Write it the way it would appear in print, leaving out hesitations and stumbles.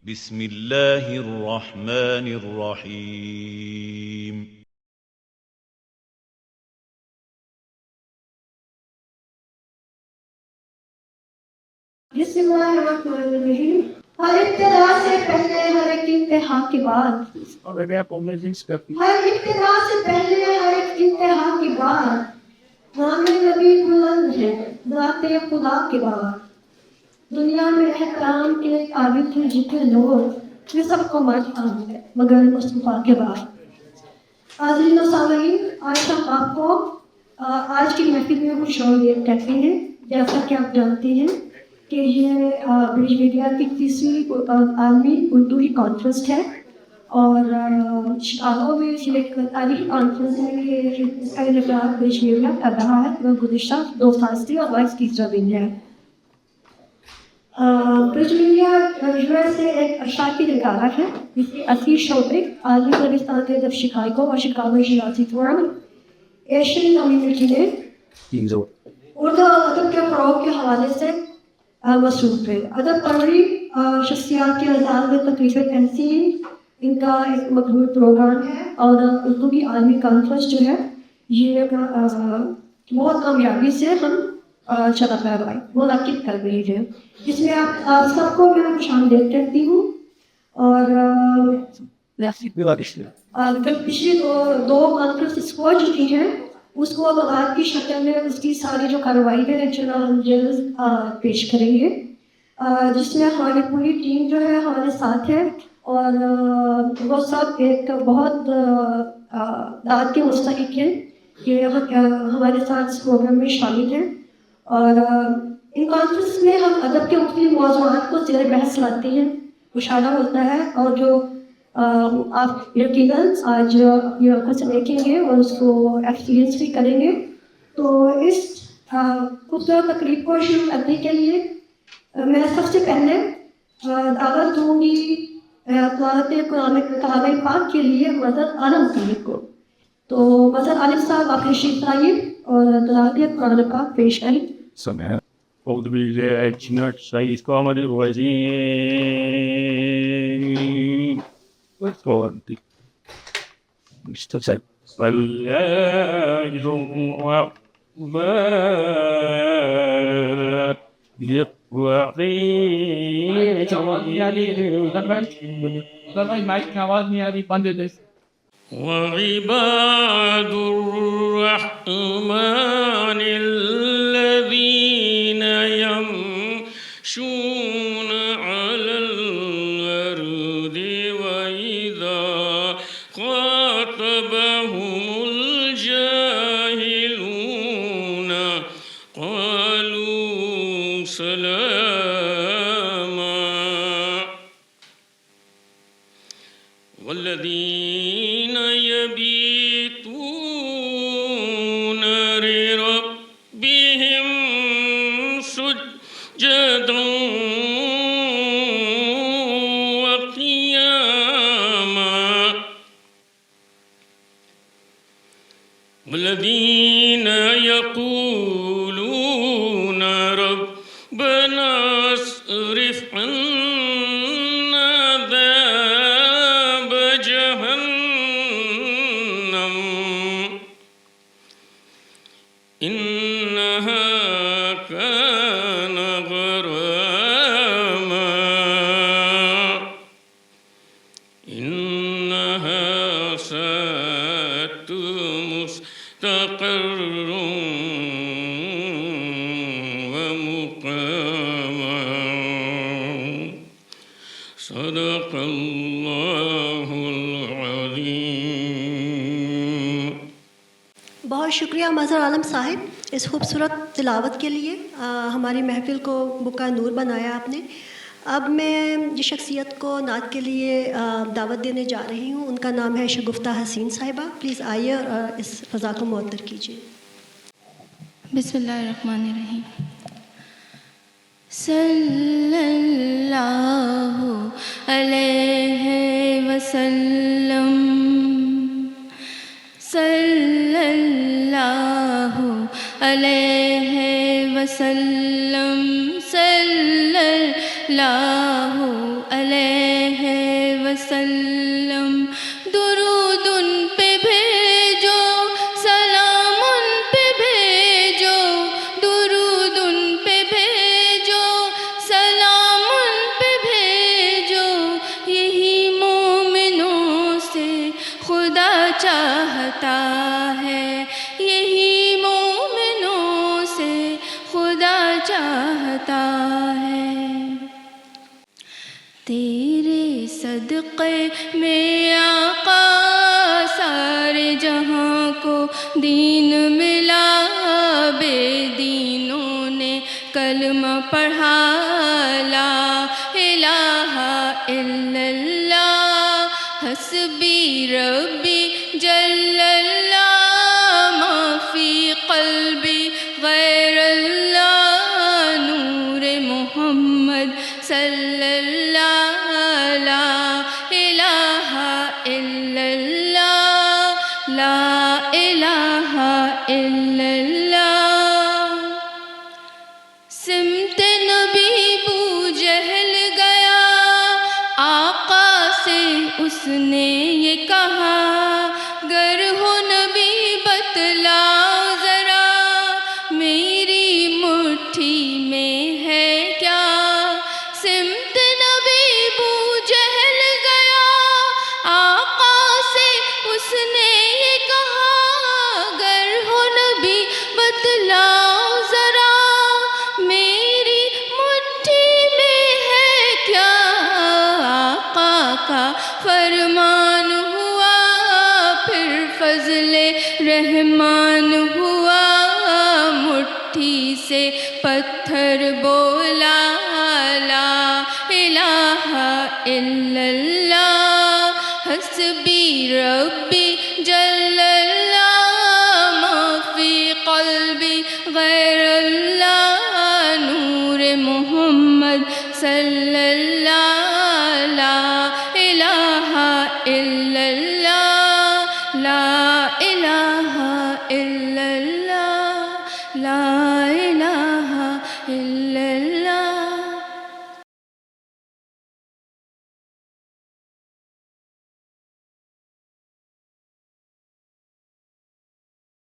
بسم اللہ الرحمن الرحیم بسم اللہ الرحمن الرحیم۔ ہر ابتدا سے پہلے ہر ایک انتہا کے بعد ہر ابتدا سے پہلے ہر ایک انتہا کے بعد نام نبی بلند ہے ذات خدا کے بعد۔ دنیا میں احترام کے قابل تھے جتنے لوگ یہ سب کو مانتا ہے مگر مصطفیٰ کے بعد۔ حاضرین و سامعین، آج ہم آپ کو آج کی محفل میں کچھ اور کہتے ہیں۔ جیسا کہ آپ جانتے ہیں کہ یہ برج میڈیا کی تیسری عالمی اردو کی کانفرنس ہے اور شکاگو میں ایک تاریخی کانفرنس ہے کہ اس کا انعقاد برج میڈیا کر رہا ہے جو گزشتہ 2 سال سے اور آج تیسرا دن ہے۔ برج میڈیا یو ایس سے ایک اشاعتی ادارہ ہے جس کے اصلی شعبے عالمی پاکستان کے شکاگو اور شکاگو شناسی فورم ایشین کمیونٹی نے اردو ادب کے فروغ کے حوالے سے مصروف ہے۔ ادب پروری شخصیات کے اعزاز میں تقریباً ایسی ان کا ایک مقبول پروگرام ہے اور اردو کی عالمی کانفرنس جو ہے یہ بہت کامیابی سے ہم چلا منعقد کر رہی ہے، جس میں آپ سب کو میں خوش آمدید کہتی ہوں۔ اور پچھلی دو کانفرنس ہو چکی ہیں، اس کو اب آج کی شکل میں اس کی ساری جو کارروائی ہے جلد پیش کریں گے، جس میں ہماری پوری ٹیم جو ہے ہمارے ساتھ ہے اور وہ سب ایک بہت داد کے مستحق ہیں کہ ہمارے ساتھ اس پروگرام میں شامل ہیں۔ اور ان کانفرنس میں ہم ادب کے مختلف موضوعات کو زیر بحث لاتے ہیں، مشاہدہ ہوتا ہے اور جو آپ یقیناً آج یہ آنکھوں سے دیکھیں گے اور اس کو ایکسپیرینس بھی کریں گے۔ تو اس خوبصورت تقریب کو شروع کرنے کے لیے میں سب سے پہلے دعوت دوں گی قرآن پاک کے لیے مظہر عالم صاحب کو۔ تو مظہر عالم صاحب آپ تشریف لائیے اور تلاوت قرآن پاک پیش کریں۔ أعوذ بالله من الشيطان الرجيم وعباد الرحمن الذين يمشون على الأرض وإذا خاطبهم الجاهلون قالوا سلاما والذين يبيتون لربهم سجدا وقياما والذين يقولون ربنا اصرف عنا عذاب جهنم إنها كان غراما إنها ساءت مستقرا ومقاما صدق الله العظيم۔ بہت شکریہ مظہر عالم صاحب اس خوبصورت تلاوت کے لیے، ہماری محفل کو بقع نور بنایا آپ نے۔ اب میں جس شخصیت کو نعت کے لیے دعوت دینے جا رہی ہوں ان کا نام ہے شگفتہ حسین صاحبہ۔ پلیز آئیے اور اس فضا کو معطر کیجیے۔ بسم اللہ الرحمن الرحیم۔ صلی اللہ علیہ وسلم، صلی اللہ علیہ وسلم، صلی اللہ علیہ وسلم درود ان پہ بھیجو سلام ان پہ بھیجو درود ان پہ بھیجو سلام ان پہ بھیجو یہی مومنوں سے خدا چاہتا ہے یہی مومنوں سے خدا چاہتا ہے تیرے صدقے میں آقا سارے جہاں کو دین ملا بے دینوں نے کلمہ پڑھا لا الہ الا اللہ حسبی ربی جل اللہ ما فی قلبی غیر اللہ نور محمد صلی اللہ لا الہ الا اللہ لا الہ الا اللہ سمت نبی بو جہل گیا آقا سے اس نے یہ کہا گر ہو نبی بتلاؤ ذرا میری مٹھی میں ہے کیا سمت نبی بو جہل گیا آقا سے اس نے یہ کہا گر ہو نبی بتلاؤ ذرا میری مٹھی میں ہے کیا آقا کا فرمان ہوا پھر فضل رحمان ہوا مٹھی سے پتھر بولا لا الہ الا اللہ حسبی ربی جل اللہ ما فی قلبی غیر اللہ نور محمد صلی